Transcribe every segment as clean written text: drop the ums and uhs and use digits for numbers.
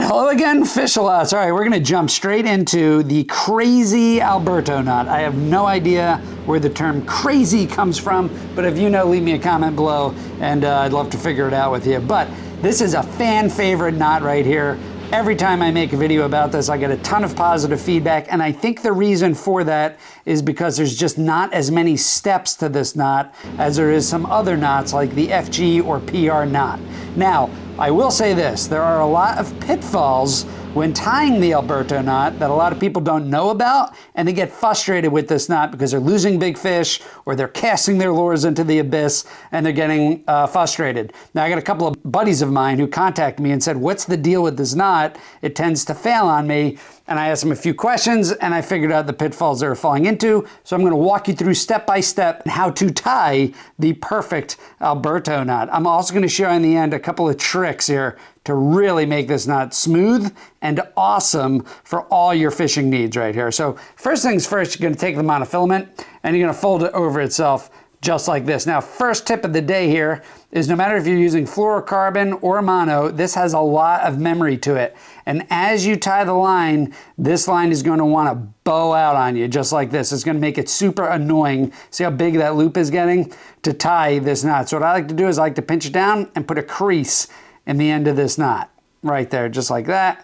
Hello again, fish-a-lots. All right, we're gonna jump straight into the crazy Alberto knot. I have no idea where the term crazy comes from, but if you know, leave me a comment below and I'd love to figure it out with you. But this is a fan favorite knot right here. Every time I make a video about this, I get a ton of positive feedback, and I think the reason for that is because there's just not as many steps to this knot as there is some other knots like the FG or PR knot. Now, I will say this, there are a lot of pitfalls when tying the Alberto knot that a lot of people don't know about, and they get frustrated with this knot because they're losing big fish or they're casting their lures into the abyss and they're getting frustrated. Now, I got a couple of buddies of mine who contacted me and said, what's the deal with this knot? It tends to fail on me. And I asked them a few questions and I figured out the pitfalls they were falling into. So I'm gonna walk you through step by step how to tie the perfect Alberto knot. I'm also gonna show you in the end a couple of tricks here to really make this knot smooth and awesome for all your fishing needs right here. So first things first, you're gonna take the monofilament and you're gonna fold it over itself just like this. Now, first tip of the day here is no matter if you're using fluorocarbon or mono, this has a lot of memory to it. And as you tie the line, this line is going to want to bow out on you just like this. It's going to make it super annoying. See how big that loop is getting to tie this knot. So what I like to do is I like to pinch it down and put a crease in the end of this knot right there, just like that.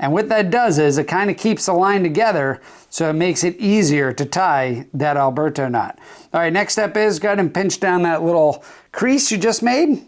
And what that does is it kind of keeps the line together, so it makes it easier to tie that Alberto knot. All right, next step is go ahead and pinch down that little crease you just made.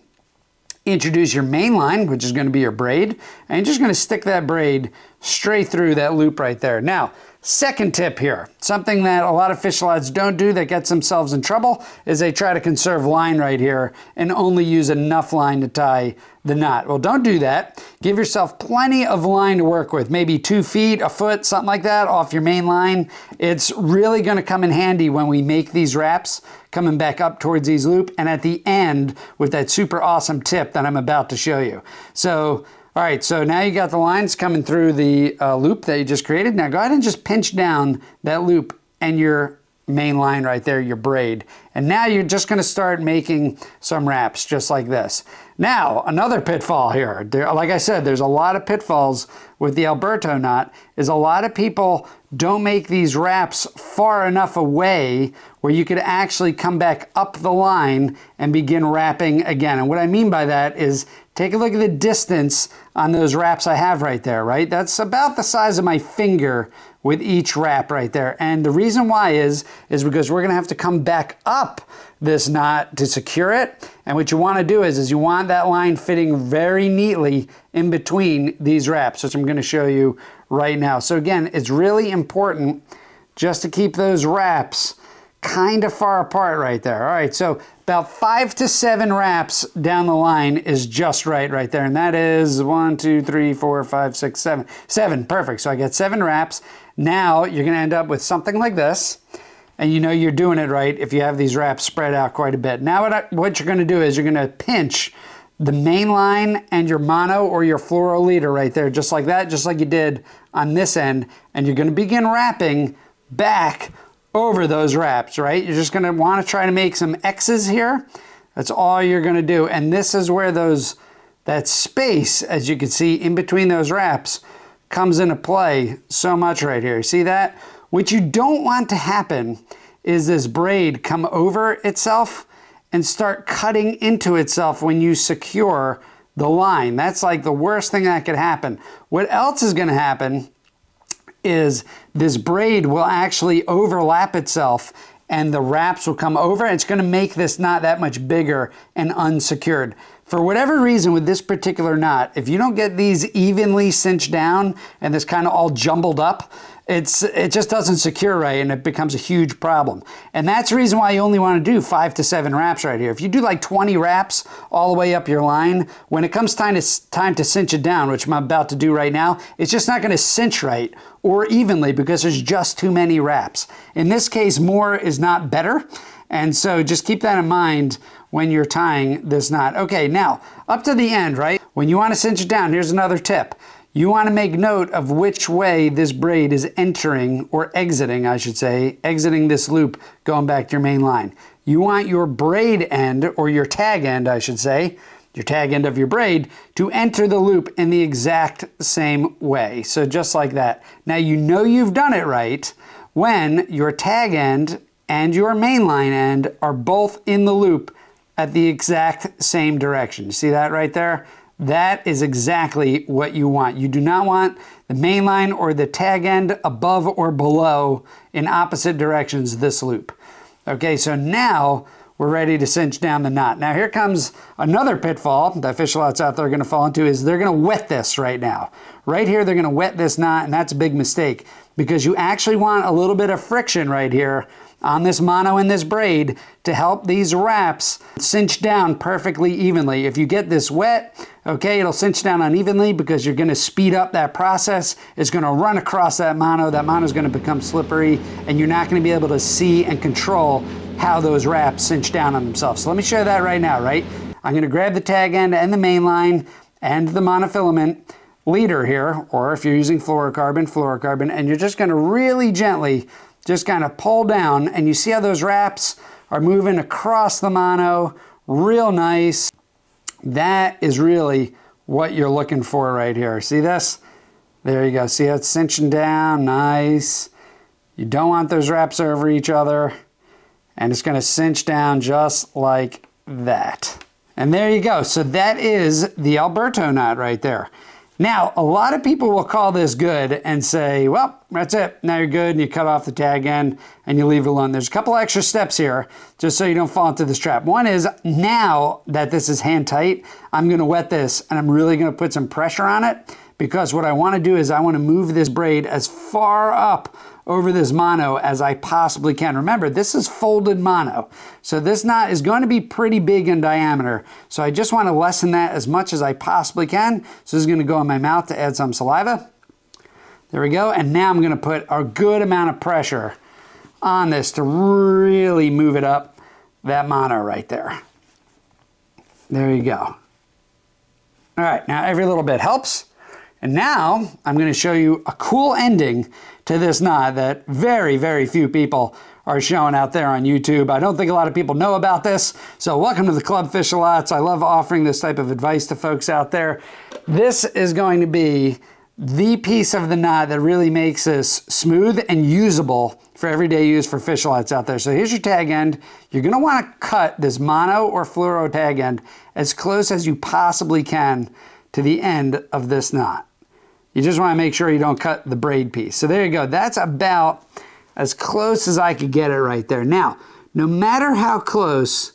Introduce your main line, which is going to be your braid, and you're just going to stick that braid straight through that loop right there. Now, second tip here, something that a lot of fish-a-lots don't do that gets themselves in trouble is they try to conserve line right here and only use enough line to tie the knot. Well, don't do that. Give yourself plenty of line to work with, maybe 2 feet, a foot, something like that off your main line. It's really going to come in handy when we make these wraps coming back up towards these loop and at the end with that super awesome tip that I'm about to show you. So, all right, so now you got the lines coming through the loop that you just created. Now go ahead and just pinch down that loop and your main line right there, your braid. And now you're just gonna start making some wraps just like this. Now, another pitfall here. Like I said, there's a lot of pitfalls with the Alberto knot, is a lot of people don't make these wraps far enough away where you could actually come back up the line and begin wrapping again. And what I mean by that is take a look at the distance on those wraps I have right there, right? That's about the size of my finger with each wrap right there. And the reason why is because we're gonna have to come back up this knot to secure it. And what you wanna do is you want that line fitting very neatly in between these wraps, which I'm gonna show you right now. So again, it's really important just to keep those wraps kind of far apart right there. All right, so about 5 to 7 wraps down the line is just right there. And that is 1, 2, 3, 4, 5, 6, 7. 7, perfect. So I got 7 wraps. Now you're gonna end up with something like this. And you know you're doing it right if you have these wraps spread out quite a bit. Now what you're gonna do is you're gonna pinch the main line and your mono or your fluoro leader right there, just like that, just like you did on this end. And you're gonna begin wrapping back over those wraps, right? You're just gonna wanna try to make some X's here. That's all you're gonna do. And this is where that space, as you can see, in between those wraps comes into play so much right here. See that? What you don't want to happen is this braid come over itself and start cutting into itself when you secure the line. That's like the worst thing that could happen. What else is gonna happen is this braid will actually overlap itself and the wraps will come over. It's gonna make this knot that much bigger and unsecured. For whatever reason with this particular knot, if you don't get these evenly cinched down and this kind of all jumbled up, it just doesn't secure right and it becomes a huge problem. And that's the reason why you only want to do 5 to 7 wraps right here. If you do like 20 wraps all the way up your line, when it comes time to cinch it down, which I'm about to do right now, it's just not going to cinch right or evenly because there's just too many wraps. In this case, more is not better. And so just keep that in mind when you're tying this knot. Okay, now up to the end, right? When you want to cinch it down, here's another tip. You want to make note of which way this braid is entering or exiting, I should say, exiting this loop going back to your main line. You want your braid end, or your tag end, I should say, your tag end of your braid, to enter the loop in the exact same way. So just like that. Now you know you've done it right when your tag end and your main line end are both in the loop at the exact same direction. You see that right there? That is exactly what you want. You do not want the main line or the tag end above or below in opposite directions this loop. Okay, so now we're ready to cinch down the knot. Now here comes another pitfall that fish lots out there are gonna fall into, is they're gonna wet this right now. Right here, they're gonna wet this knot, and that's a big mistake because you actually want a little bit of friction right here on this mono and this braid to help these wraps cinch down perfectly evenly. If you get this wet, okay, it'll cinch down unevenly because you're gonna speed up that process. It's gonna run across that mono is gonna become slippery, and you're not gonna be able to see and control how those wraps cinch down on themselves. So let me show you that right now, right? I'm gonna grab the tag end and the main line and the monofilament leader here, or if you're using fluorocarbon, and you're just gonna really gently just kind of pull down, and you see how those wraps are moving across the mono real nice. That is really what you're looking for right here. See this? There you go. See how it's cinching down? Nice. You don't want those wraps over each other, and it's going to cinch down just like that. And there you go. So that is the Alberto knot right there. Now, a lot of people will call this good and say, well, that's it. Now you're good, and you cut off the tag end and you leave it alone. There's a couple extra steps here just so you don't fall into this trap. One is, now that this is hand tight, I'm gonna wet this, and I'm really gonna put some pressure on it, because what I wanna do is I wanna move this braid as far up over this mono as I possibly can. Remember, this is folded mono, so this knot is going to be pretty big in diameter. So I just want to lessen that as much as I possibly can. So this is going to go in my mouth to add some saliva. There we go. And now I'm going to put a good amount of pressure on this to really move it up that mono right there. There you go. All right, now every little bit helps. And now I'm going to show you a cool ending to this knot that very, very few people are showing out there on YouTube. I don't think a lot of people know about this. So welcome to the Club Fish-A-Lots. I love offering this type of advice to folks out there. This is going to be the piece of the knot that really makes this smooth and usable for everyday use for fish-a-lots out there. So here's your tag end. You're going to want to cut this mono or fluoro tag end as close as you possibly can to the end of this knot. You just want to make sure you don't cut the braid piece. So there you go. That's about as close as I could get it right there. Now, no matter how close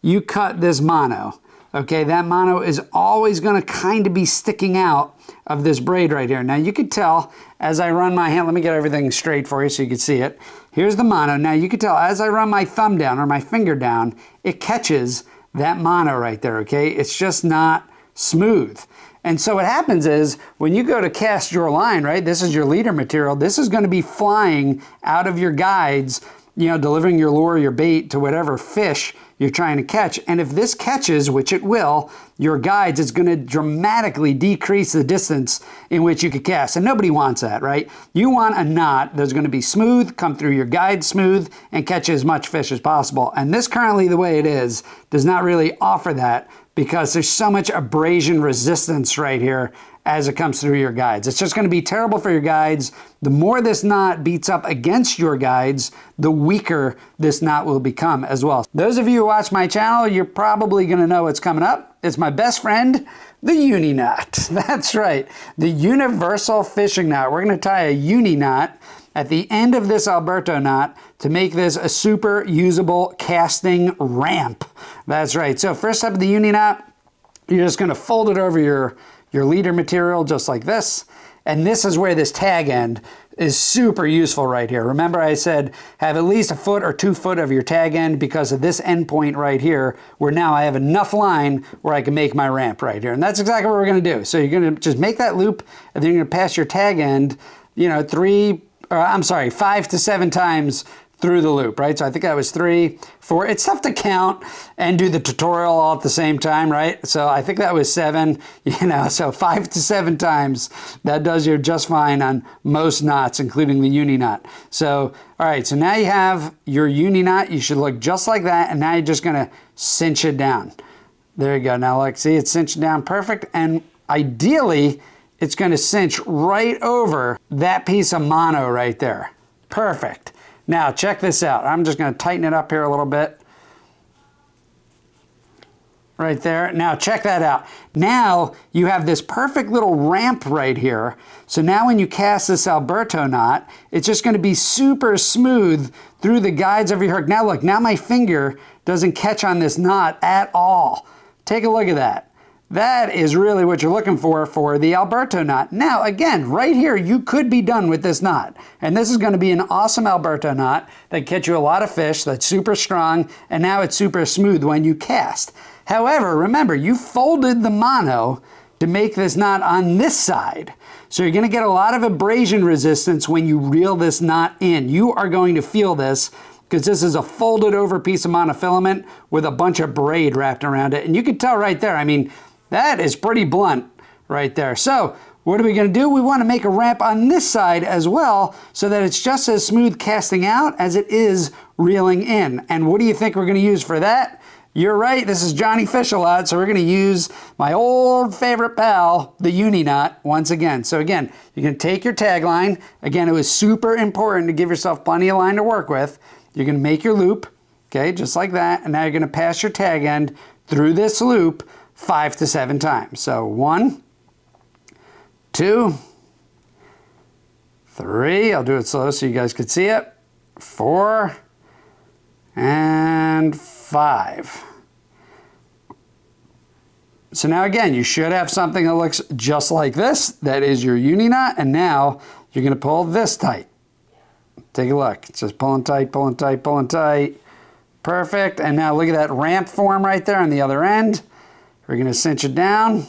you cut this mono, okay, that mono is always going to kind of be sticking out of this braid right here. Now you can tell as I run my hand, let me get everything straight for you so you can see it. Here's the mono. Now you can tell as I run my thumb down or my finger down, it catches that mono right there, okay? It's just not smooth. And so what happens is when you go to cast your line, right, this is your leader material, this is going to be flying out of your guides, you know, delivering your lure, your bait to whatever fish you're trying to catch. And if this catches, which it will, your guides, it's going to dramatically decrease the distance in which you could cast. And nobody wants that, right? You want a knot that's going to be smooth, come through your guide smooth, and catch as much fish as possible. And this currently, the way it is, does not really offer that, because there's so much abrasion resistance right here as it comes through your guides. It's just going to be terrible for your guides. The more this knot beats up against your guides, the weaker this knot will become as well. Those of you who watch my channel, you're probably going to know what's coming up. It's my best friend, the uni knot. That's right, the universal fishing knot. We're going to tie a uni knot at the end of this Alberto knot to make this a super usable casting ramp. That's right. So first up, the uni knot, you're just going to fold it over your leader material just like this. And this is where this tag end is super useful right here. Remember I said have at least 1 foot or 2 foot of your tag end because of this end point right here, where now I have enough line where I can make my ramp right here. And that's exactly what we're going to do. So you're going to just make that loop, and then you're going to pass your tag end, you know, 5 to 7 times through the loop, right? So I think that was 3, 4. It's tough to count and do the tutorial all at the same time, right? So I think that was 7, you know, so 5 to 7 times. That does you just fine on most knots, including the uni knot. So, all right, so now you have your uni knot. You should look just like that, and now you're just gonna cinch it down. There you go. Now look, see, it's cinched down perfect. And ideally, it's going to cinch right over that piece of mono right there. Perfect. Now check this out. I'm just going to tighten it up here a little bit. Right there. Now check that out. Now you have this perfect little ramp right here. So now when you cast this Alberto knot, it's just going to be super smooth through the guides of your hook. Now look, now my finger doesn't catch on this knot at all. Take a look at that. That is really what you're looking for the Alberto knot. Now again, right here, you could be done with this knot. And this is going to be an awesome Alberto knot that gets you a lot of fish, that's super strong, and now it's super smooth when you cast. However, remember, you folded the mono to make this knot on this side. So you're gonna get a lot of abrasion resistance when you reel this knot in. You are going to feel this because this is a folded over piece of monofilament with a bunch of braid wrapped around it. And you can tell right there, I mean, that is pretty blunt right there. So what are we gonna do? We wanna make a ramp on this side as well so that it's just as smooth casting out as it is reeling in. And what do you think we're gonna use for that? You're right, this is Johnny Fish-A-Lot, so we're gonna use my old favorite pal, the uni knot, once again. So again, you're gonna take your tag line. Again, it was super important to give yourself plenty of line to work with. You're gonna make your loop, okay, just like that, and now you're gonna pass your tag end through this loop 5 to 7 times. So 1, 2, 3, I'll do it slow so you guys could see it, 4, and 5. So now again, you should have something that looks just like this. That is your uni knot, and now you're gonna pull this tight. Take a look, it's just pulling tight, pulling tight, pulling tight. Perfect, and now look at that ramp form right there on the other end. We're gonna cinch it down.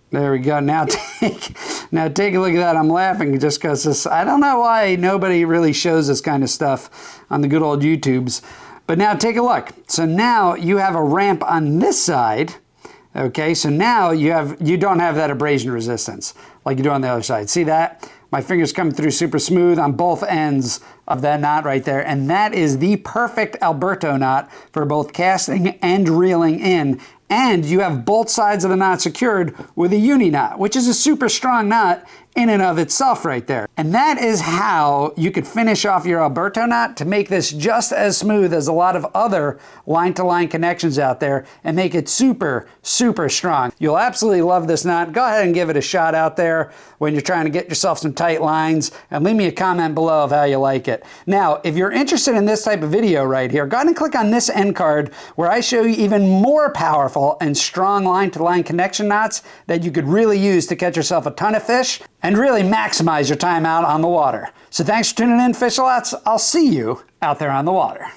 There we go, now take a look at that. I'm laughing just because this, I don't know why nobody really shows this kind of stuff on the good old YouTubes. But now take a look. So now you have a ramp on this side. Okay, so now you don't have that abrasion resistance like you do on the other side. See that? My fingers coming through super smooth on both ends of that knot right there. And that is the perfect Alberto knot for both casting and reeling in. And you have both sides of the knot secured with a uni knot, which is a super strong knot in and of itself right there. And that is how you could finish off your Alberto knot to make this just as smooth as a lot of other line-to-line connections out there and make it super, super strong. You'll absolutely love this knot. Go ahead and give it a shot out there when you're trying to get yourself some tight lines, and leave me a comment below of how you like it. Now, if you're interested in this type of video right here, go ahead and click on this end card where I show you even more powerful and strong line-to-line connection knots that you could really use to catch yourself a ton of fish and really maximize your time out on the water. So thanks for tuning in, Fish-A-Lots. I'll see you out there on the water.